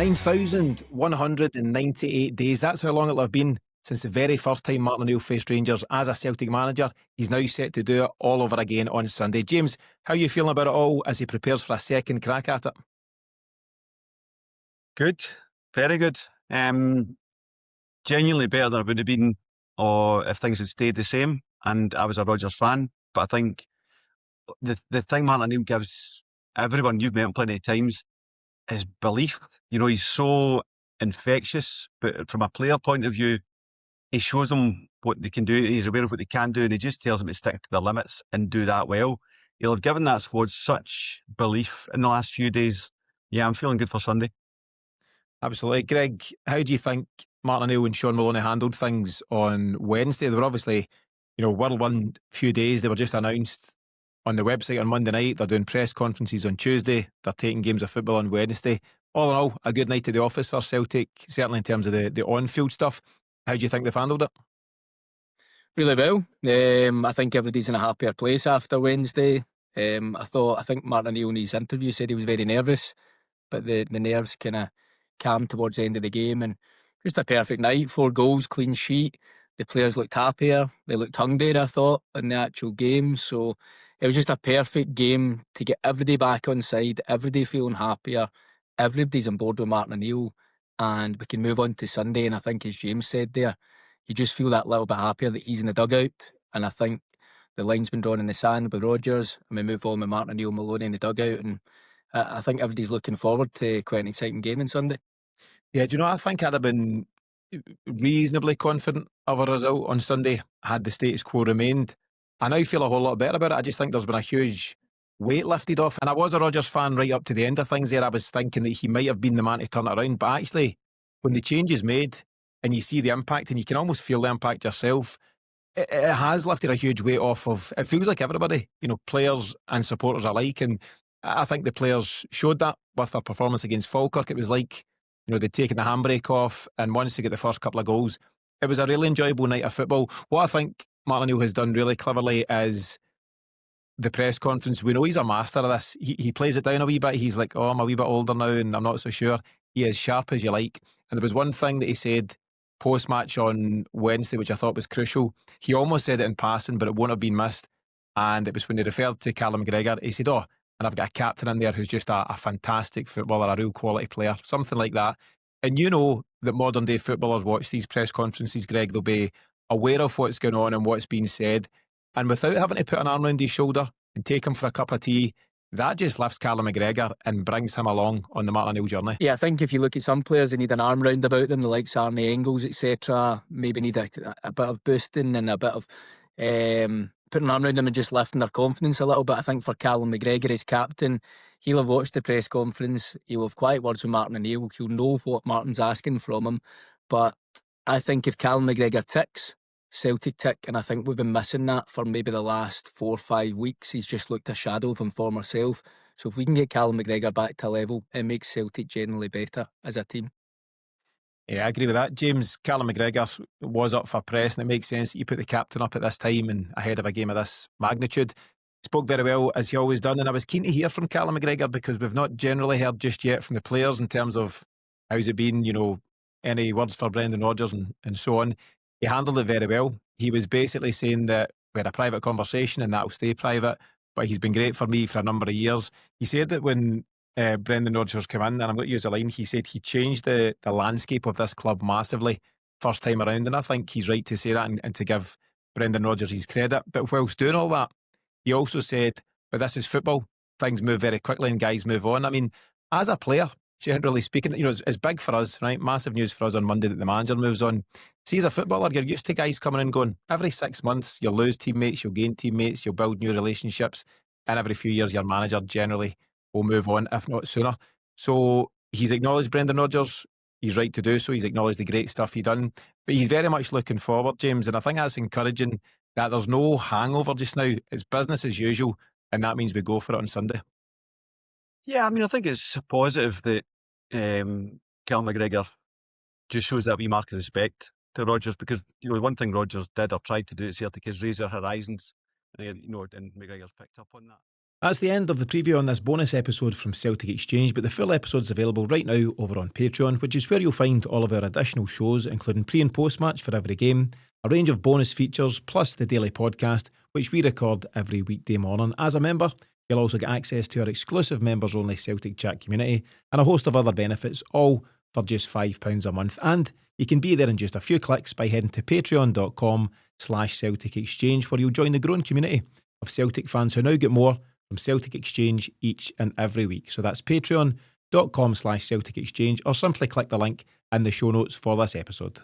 9,198 days. That's how long it'll have been since the very first time Martin O'Neill faced Rangers as a Celtic manager. He's now set to do it all over again on Sunday. James, how are you feeling about it all as he prepares for a second crack at it? Good, very good. Genuinely better than it would have been or if things had stayed the same and I was a Rodgers fan. But I think the thing Martin O'Neill gives everyone, you've met him plenty of times, is belief. You know, he's so infectious, but from a player point of view, he shows them what they can do. He's aware of what they can do, and he just tells them to stick to their limits and do that well. He'll have given that squad such belief in the last few days. Yeah, I'm feeling good for Sunday. Absolutely. Greg, how do you think Martin O'Neill and Sean Maloney handled things on Wednesday? They were obviously, whirlwind few days. They were just announced on the website on Monday night. They're doing press conferences on Tuesday. They're taking games of football on Wednesday. All in all, a good night to the office for Celtic, certainly in terms of the on-field stuff. How do you think they've handled it? Really well. I think everybody's in a happier place after Wednesday. I think Martin O'Neill in his interview said he was very nervous, but the nerves kind of calmed towards the end of the game, and just a perfect night. 4 goals, clean sheet. The players looked happier. They looked hungrier, I thought, in the actual game. So it was just a perfect game to get everybody back on side, everybody feeling happier, everybody's on board with Martin O'Neill, and we can move on to Sunday. And I think, as James said there, you just feel that little bit happier that he's in the dugout. And I think the line's been drawn in the sand with Rodgers, and we move on with Martin O'Neill, Maloney in the dugout. And I think everybody's looking forward to quite an exciting game on Sunday. Yeah, do you know, I think I'd have been reasonably confident of a result on Sunday had the status quo remained. I now feel a whole lot better about it. I just think there's been a huge weight lifted off. And I was a Rodgers fan right up to the end of things there. I was thinking that he might have been the man to turn it around. But actually, when the change is made and you see the impact and you can almost feel the impact yourself, it has lifted a huge weight off of, it feels like everybody, players and supporters alike. And I think the players showed that with their performance against Falkirk. It was like, they'd taken the handbrake off, and once they get the first couple of goals, it was a really enjoyable night of football. What I think Martin O'Neill has done really cleverly is the press conference. We know he's a master of this. He plays it down a wee bit. He's like, I'm a wee bit older now and I'm not so sure. He is sharp as you like. And there was one thing that he said post-match on Wednesday, which I thought was crucial. He almost said it in passing, but it won't have been missed. And it was when he referred to Callum McGregor. He said, and I've got a captain in there who's just a fantastic footballer, a real quality player, something like that. And you know that modern day footballers watch these press conferences, Greg. They'll be aware of what's going on and what's being said. And without having to put an arm around his shoulder and take him for a cup of tea, that just lifts Callum McGregor and brings him along on the Martin O'Neill journey. Yeah, I think if you look at some players, they need an arm round about them, the likes of Arnie Engels, etc. Maybe need a bit of boosting and a bit of putting an arm around them and just lifting their confidence a little bit. I think for Callum McGregor as captain, he'll have watched the press conference. He'll have quiet words with Martin O'Neill. He'll know what Martin's asking from him. But I think if Callum McGregor ticks, Celtic tick, and I think we've been missing that for maybe the last 4 or 5 weeks. He's just looked a shadow of his former self. So if we can get Callum McGregor back to level, it makes Celtic generally better as a team. Yeah, I agree with that. James, Callum McGregor was up for press, and it makes sense that you put the captain up at this time and ahead of a game of this magnitude. Spoke very well, as he always done, and I was keen to hear from Callum McGregor because we've not generally heard just yet from the players in terms of how's it been, any words for Brendan Rodgers and so on. He handled it very well. He was basically saying that we had a private conversation and that'll stay private, but he's been great for me for a number of years. He said that when Brendan Rodgers came in, and I'm going to use a line, he said he changed the landscape of this club massively first time around, and I think he's right to say that and to give Brendan Rodgers his credit. But whilst doing all that, he also said, but this is football, things move very quickly and guys move on. I mean, as a player, generally speaking, it's big for us, right? Massive news for us on Monday that the manager moves on. See, as a footballer, you're used to guys coming and going. Every 6 months, you'll lose teammates, you'll gain teammates, you'll build new relationships, and every few years, your manager generally will move on, if not sooner. So he's acknowledged Brendan Rodgers. He's right to do so. He's acknowledged the great stuff he done. But he's very much looking forward, James, and I think that's encouraging that there's no hangover just now. It's business as usual, and that means we go for it on Sunday. Yeah, I mean, I think it's positive that Callum McGregor just shows that wee mark of respect to Rodgers because, one thing Rodgers did or tried to do at Celtic is raise their horizons, and McGregor's picked up on that. That's the end of the preview on this bonus episode from Celtic Exchange, but the full episode's available right now over on Patreon, which is where you'll find all of our additional shows, including pre- and post-match for every game, a range of bonus features, plus the daily podcast, which we record every weekday morning. As a member, you'll also get access to our exclusive members-only Celtic Chat community and a host of other benefits, all for just £5 a month. And you can be there in just a few clicks by heading to patreon.com/Celtic Exchange, where you'll join the growing community of Celtic fans who now get more from Celtic Exchange each and every week. So that's patreon.com/Celtic Exchange, or simply click the link in the show notes for this episode.